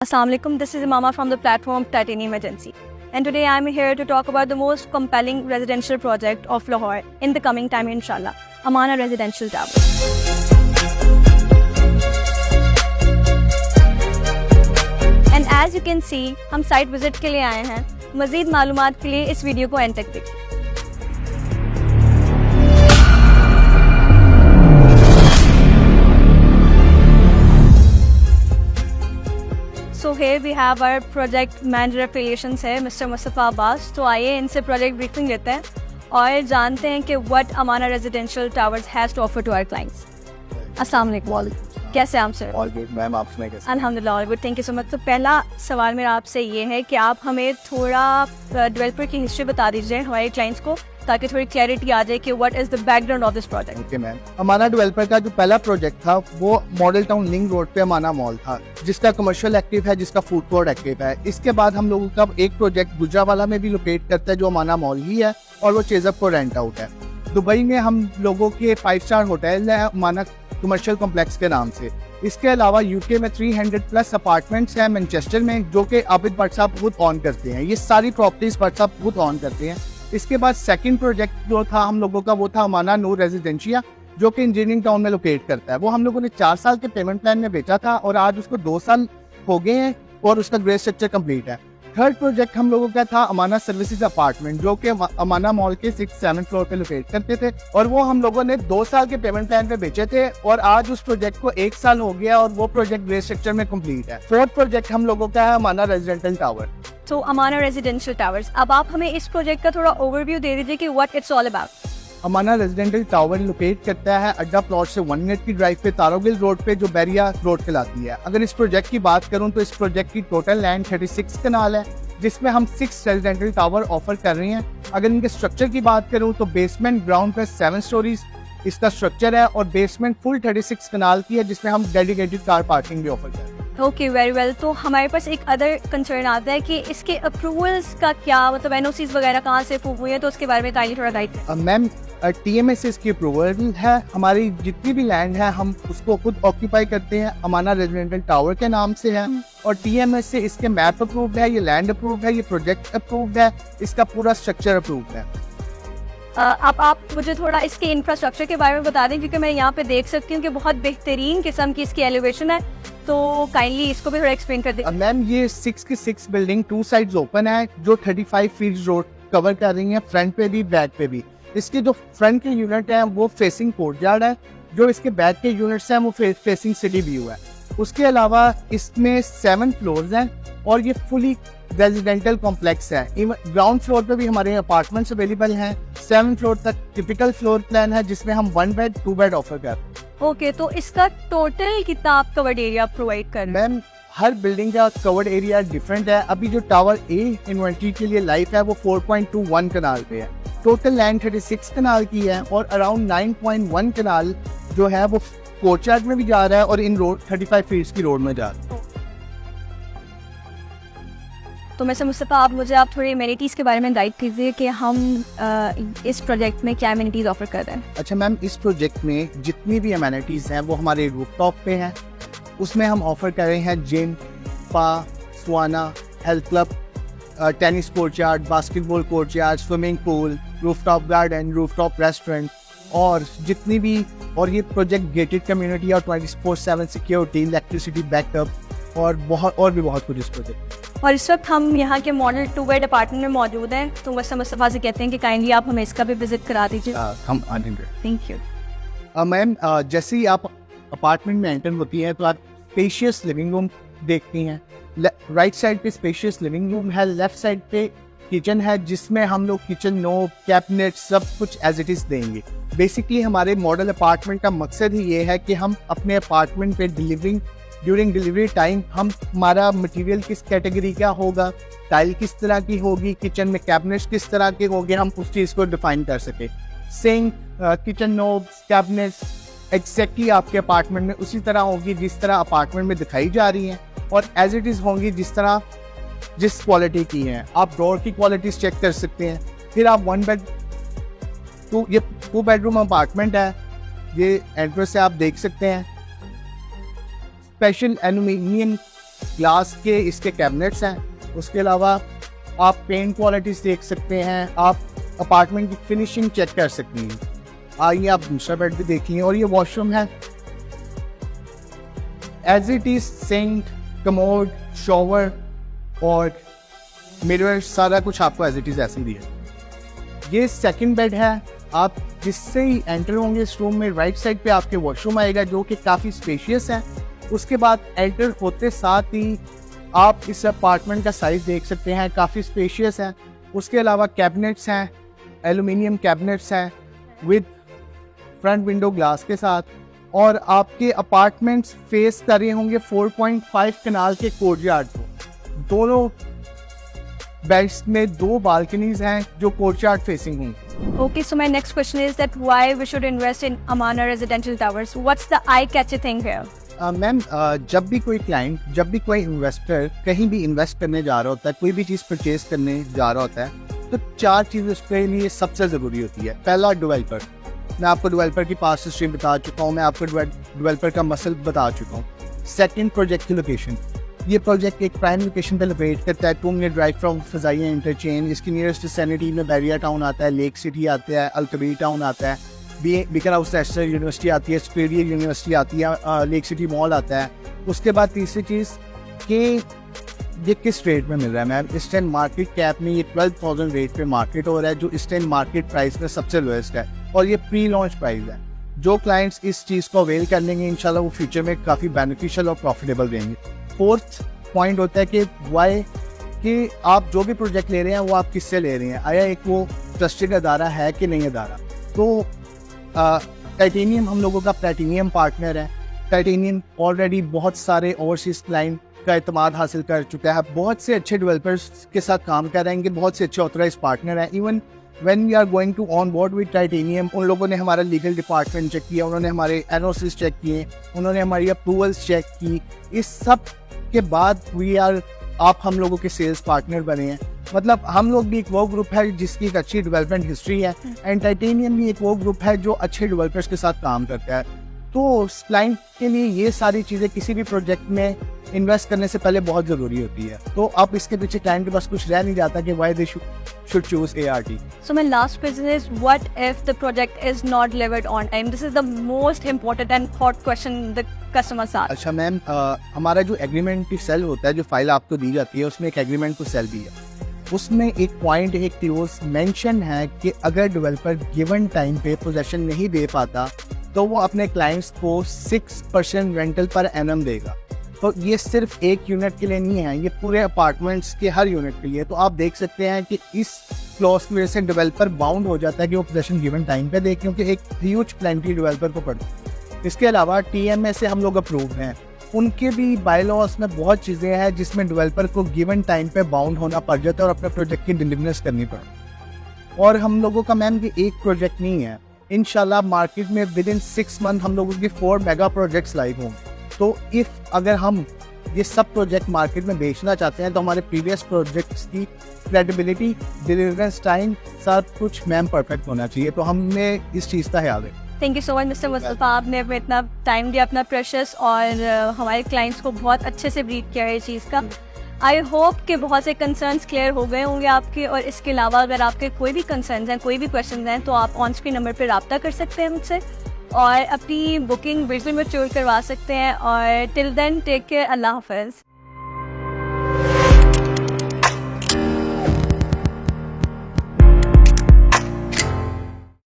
Assalamu alaikum, this is Imama from the platform Titanium Agency. And today I am here to talk about the most compelling residential project of Lahore in the coming time, inshallah, Amana Residential Tower. And as you can see, हम site visit के लिए आए हैं. मज़ीद मालूमात के लिए इस वीडियो को एंड तक देखिए. So here we have our project manager affiliations है Mr. Mustafa Abbas. तो आइए इनसे प्रोजेक्ट ब्रीफिंग लेते हैं और जानते हैं कि what Amana Residential Towers has to offer to our clients. अस्सलाम वालेकुम. कैसे हैं आप सर? ऑल गुड मैम, आप सुनाइए कैसे? अल्हम्दुलिल्लाह all good, thank you so much. तो पहला सवाल मेरा आपसे ये है कि आप हमें थोड़ा डेवलपर की हिस्ट्री बता दीजिए हमारे क्लाइंट्स को, ताकि थोड़ी क्लैरिटी आ जाए कि what is the background of this project. Okay ma'am, Amana developer का जो पहला प्रोजेक्ट था वो मॉडल टाउन लिंक रोड पे अमाना मॉल था, जिसका कमर्शियल एक्टिव है, जिसका फूड कोर्ट एक्टिव है. इसके बाद हम लोगों का एक प्रोजेक्ट गुजरावाला में भी लोकेट करता है जो अमाना मॉल ही है, और वो चेजअप को रेंट आउट है. दुबई में हम लोगों के 5 स्टार होटल है अमाना कमर्शियल कॉम्प्लेक्स के नाम से. इसके अलावा यूके में 300 प्लस अपार्टमेंट्स हैं मैनचेस्टर में, जो कि आबिद भट्ट साहब खुद ऑन करते हैं. ये सारी प्रॉपर्टीज भट्ट साहब खुद ऑन करते हैं. इसके बाद सेकंड प्रोजेक्ट जो था हम लोगों का वो था अमाना नूर रेजिडेंशिया, जो कि इंजीनियरिंग टाउन में लोकेट करता है. वो हम लोगों ने 4 साल के पेमेंट प्लान में बेचा था और आज उसको 2 साल हो गए हैं और उसका ग्रे स्ट्रक्चर कंप्लीट है. थर्ड प्रोजेक्ट हम लोगों का था अमाना सर्विसेज अपार्टमेंट, जो कि अमाना मॉल के 6-7 फ्लोर पे लोकेट करते थे, और वो हम लोगों ने 2 साल के पेमेंट प्लान पे बेचे थे और आज उस प्रोजेक्ट को 1 साल हो गया और वो प्रोजेक्ट ग्रे स्ट्रक्चर में कंप्लीट है. फोर्थ प्रोजेक्ट हम लोगों का है अमाना रेजिडेंशियल टावर. तो अमाना रेजिडेंशियल टावर्स, अब आप हमें इस प्रोजेक्ट का थोड़ा ओवरव्यू दे दीजिए कि what it's all about. Amana residential tower locate करता है अड्डा प्लॉट से 1 मिनट की ड्राइव पे तारोगिल रोड पे, जो बैरिया रोड कहलाती है. अगर इस प्रोजेक्ट की बात करूं तो इस प्रोजेक्ट की टोटल लैंड 36 कनाल है, जिसमें हम 6 रेजिडेंशियल टावर ऑफर कर रहे हैं. अगर इनके स्ट्रक्चर की बात करूं तो बेसमेंट ग्राउंड पे 7 स्टोरीज इसका स्ट्रक्चर है और बेसमेंट फुल 36 कनाल की है, जिसमें हम डेडिकेटेड कार पार्किंग भी ऑफर कर रहे हैं. Okay, very well. तो हमारे पास एक अदर कंसर्न आता है कि इसके अप्रूवल्स का क्या मतलब, एनओसीज वगैरह कहाँ से अप्रूव हुई है, तो उसके बारे में काइंडली थोड़ा गाइड करें. मैम, TMS की अप्रूवल है. हमारी जितनी भी लैंड है हम उसको खुद ऑक्यूपाई करते हैं, अमाना रेजिडेंशियल टावर के नाम से है, और TMS से इसके मैप अप्रूव्ड है, ये लैंड अप्रूव्ड है, ये प्रोजेक्ट अप्रूव्ड है, इसका पूरा स्ट्रक्चर अप्रूव्ड है. अब आप मुझे थोड़ा इसके इंफ्रास्ट्रक्चर के बारे में बता दें, क्योंकि मैं यहाँ पे देख सकती हूँ कि बहुत बेहतरीन किस्म की इसकी एलिवेशन है, तो काइंडली इसको भी थोड़ा एक्सप्लेन कर दें. मैम, ये 6 की 6 बिल्डिंग 2 साइड्स ओपन है, जो 35 फीट रोड कवर कर रही है, फ्रंट पे भी बैक पे भी. इसके जो फ्रंट के यूनिट हैं वो फेसिंग कोर्टयार्ड है, जो इसके बैक के यूनिट्स हैं वो फेसिंग सिटी व्यू है. उसके अलावा इसमें 7 फ्लोर्स हैं और ये फुली रेजिडेंशियल कॉम्प्लेक्स है. ग्राउंड फ्लोर पे भी हमारे अपार्टमेंट्स अवेलेबल हैं. 7 फ्लोर तक टिपिकल फ्लोर प्लान है, जिसमें हम 1 बेड 2 बेड ऑफर कर रहे हैं. ओके, तो इसका टोटल कितना आप कवर्ड एरिया प्रोवाइड कर रहे हैं? मैम, हर बिल्डिंग का कवर्ड एरिया डिफरेंट है. अभी जो टावर ए इन्वेंट्री के लिए लाइफ है वो 4.21 कनाल पे है. टोटल लैंड 36 कनाल की है और अराउंड 9.1 कनाल जो है वो कोर्टयार्ड में भी जा रहा है और इन रोड 35 फीट की रोड में जा रहा है. तो मिस्टर मुस्तफ़ा, आप थोड़ी एमिनिटीज़ के बारे में गाइड कीजिए कि हम इस प्रोजेक्ट में क्या एमिनिटीज़ ऑफर कर रहे हैं. अच्छा मैम, इस प्रोजेक्ट में जितनी भी एमिनिटीज़ हैं वो हमारे रूफटॉप पे हैं. उसमें हम ऑफर कर रहे हैं gym, spa, sauna, health club, tennis courtyard, basketball courtyard, swimming pool, rooftop garden, rooftop restaurant, और जितनी भी, और ये प्रोजेक्ट गेटेड कम्युनिटी और 24/7 सिक्योरिटी, इलेक्ट्रिसिटी बैकअप और भी बहुत कुछ इस प्रोजेक्ट. और इस वक्त हम यहाँ के मॉडल 2 बेड अपार्टमेंट में मौजूद हैं, तो मिस्टर मुस्तफ़ा से कहते हैं कि काइंडली आप हमें इसका भी विजिट करा दीजिए. हम आएंगे. Thank you. मैम, जैसे ही आप अपार्टमेंट में एंटर होती हैं तो आप स्पेशियस लिविंग रूम देखती हैं. राइट साइड पे स्पेशियस लिविंग रूम है, लेफ्ट साइड पे किचन है, जिसमें हम लोग किचन नोब, कैबिनेट सब कुछ एज इट इज देंगे. बेसिकली हमारे मॉडल अपार्टमेंट का मकसद ही ये है कि हम अपने अपार्टमेंट पे ड्यूरिंग डिलीवरी टाइम हम हमारा मटेरियल किस कैटेगरी का होगा, टाइल किस तरह की होगी, किचन में कैबिनेट्स किस तरह के होंगे, हम उस चीज़ को डिफाइन कर सके. Sink, kitchen knobs, cabinets exactly आपके अपार्टमेंट में उसी तरह होगी जिस तरह अपार्टमेंट में दिखाई जा रही हैं, और एज इट इज़ होंगी जिस क्वालिटी की हैं. आप डोर की क्वालिटीज चेक कर सकते हैं. फिर आप 1 बेड ये 2 बेडरूम अपार्टमेंट है, ये एंट्रेंस से आप देख सकते हैं. स्पेशल एल्यूमिनियम ग्लास के इसके कैबिनेट्स हैं। उसके अलावा आप पेंट क्वालिटीज देख सकते हैं, आप अपार्टमेंट की फिनिशिंग चेक कर सकते हैं। आइए आप दूसरा बेड भी देखिए। और ये वॉशरूम है, as it is sink, commode, shower और मिरर, सारा कुछ आपको एज इट इज ऐसे ही दिया। ये सेकंड बेड है। आप जिससे ही एंटर होंगे इस रूम में, राइट साइड पे आपके वॉशरूम आएगा जो कि काफ़ी स्पेशियस है। उसके बाद एंटर होते साथ ही आप इस अपार्टमेंट का साइज देख सकते हैं, काफ़ी स्पेशियस है। उसके अलावा कैबिनेट्स हैं, एल्युमिनियम कैबिनेट्स हैं विद फ्रंट विंडो ग्लास के साथ। और आपके अपार्टमेंट्स फेस कर रहे होंगे 4.5 कनाल के कोर्टयार्ड को। दोनों बेड्स में 2 बालकनीज हैं जो कोर्टयार्ड फेसिंग होंगे। Okay, so my next question is that why we should invest in Amana Residential Towers? What's the eye-catching thing here? Ma'am जब भी कोई क्लाइंट, जब भी कोई इन्वेस्टर कहीं भी इन्वेस्ट करने जा रहा होता है, कोई भी चीज़ परचेज करने जा रहा होता है, तो 4 चीज़ उसके लिए सबसे ज़रूरी होती है। पहला, डेवलपर। मैं आपको डेवलपर की पास्ट हिस्ट्री बता चुका हूँ, मैं आपको डेवलपर का मसल बता चुका हूँ। सेकंड, प्रोजेक्ट की लोकेशन। ये प्रोजेक्ट एक प्राइम लोकेशन पर लोकेट करता है, 2 मिनट ड्राइव फ्रॉम फजाइया इंटरचेंज। इसकी नियरेस्ट विसिनिटी में बैरिया टाउन आता है, लेक सिटी आता है, अल-कबीर टाउन आता है, बीकर हाउस नेशनल यूनिवर्सिटी आती है, सुपीरियर यूनिवर्सिटी आती है, लेक सिटी मॉल आता है। उसके बाद तीसरी चीज़ कि ये किस रेट में मिल रहा है मैम। इस टाइम मार्केट कैप में ये 12,000 रेट पे मार्केट हो रहा है, जो इस टाइम मार्केट प्राइस में सबसे लोएस्ट है, और ये प्री लॉन्च प्राइस है। जो क्लाइंट्स इस चीज़ को अवेल कर लेंगे इंशाल्लाह वो फ्यूचर में काफ़ी बेनिफिशियल और प्रॉफिटेबल रहेंगे। फोर्थ पॉइंट होता है कि वाई, कि आप जो भी प्रोजेक्ट ले रहे हैं वो आप किससे ले रहे हैं, आया एक वो ट्रस्टेड अदारा है कि नहीं अदारा। तो टाइटेनियम हम लोगों का प्लैटिनियम पार्टनर है। टाइटेनियम ऑलरेडी बहुत सारे ओवरसीज क्लाइंट का एतमाद हासिल कर चुका है, बहुत से अच्छे डेवलपर्स के साथ काम कर रहे हैं, बहुत से अच्छे ऑथराइज पार्टनर हैं। Even when we are going to on board with titanium, उन लोगों ने हमारा लीगल डिपार्टमेंट चेक किया, उन्होंने हमारे एनओसीज चेक किए, उन्होंने हमारी अप्रूवल्स चेक की। इस सब के बाद आप हम लोगों के सेल्स पार्टनर बने हैं। मतलब हम लोग भी एक वो ग्रुप है जिसकी एक अच्छी डेवलपमेंट हिस्ट्री है, एंड टाइटेनियम भी एक वो ग्रुप है जो अच्छे डेवलपर्स के साथ काम करता है। तो क्लाइंट के लिए ये सारी चीज़ें किसी भी प्रोजेक्ट में इन्वेस्ट करने से पहले बहुत ज़रूरी होती है। तो अब इसके पीछे क्लाइंट के पास कुछ रह नहीं जाता कि why they should choose ART. So my last question is, what if the project is not delivered on time? This is the most important and hot question the customers ask. अच्छा ma'am, हमारा जो agreement की cell होता है, जो file आपको दी जाती है, उसमें एक एग्रीमेंट को सेल भी है। उसमें एक पॉइंट, एक क्लोज मेंशन है कि अगर डेवलपर गिवन टाइम पे पोजेशन नहीं दे पाता तो वो अपने क्लाइंट्स को 6% रेंटल पर एनम देगा। तो ये सिर्फ एक यूनिट के लिए नहीं है, ये पूरे अपार्टमेंट्स के हर यूनिट के लिए। तो आप देख सकते हैं कि इस क्लॉज की वजह से डेवलपर बाउंड हो जाता है कि वो पोजेशन गिवन टाइम पे दे, क्योंकि एक ह्यूज पेनल्टी डेवलपर को पड़ती है। इसके अलावा TMA से हम लोग अप्रूव हैं, उनके भी बायलॉज में बहुत चीज़ें हैं जिसमें डेवलपर को गिवन टाइम पे बाउंड होना पड़ जाता है और अपने प्रोजेक्ट की डिलीवरेंस करनी पड़ती। और हम लोगों का मैम ये एक प्रोजेक्ट नहीं है, इंशाल्लाह मार्केट में विद इन 6 मंथ हम लोगों के 4 मेगा प्रोजेक्ट्स लाइव होंगे। तो अगर हम ये सब प्रोजेक्ट मार्केट में बेचना चाहते हैं तो हमारे प्रीवियस प्रोजेक्ट्स की क्रेडिबिलिटी, डिलीवरेंस टाइम, सब कुछ मैम परफेक्ट होना चाहिए। तो हमने इस चीज़ का ख्याल है। Thank you so much mister Mustafa, आपने हमें इतना टाइम दिया अपना प्रेशियस, और हमारे क्लाइंट्स को बहुत अच्छे से ब्रीफ किया है इस चीज़ का। आई होप कि बहुत से कंसर्न्स क्लियर हो गए होंगे आपके, और इसके अलावा अगर आपके कोई भी कंसर्न्स हैं, कोई भी क्वेश्चन हैं, तो आप ऑन स्क्रीन नंबर पर रब्ता कर सकते हैं मुझसे और अपनी बुकिंग बिल्कुल मैच्योर करवा सकते हैं। और टिल देन टेक केयर, अल्लाह हाफ़िज़।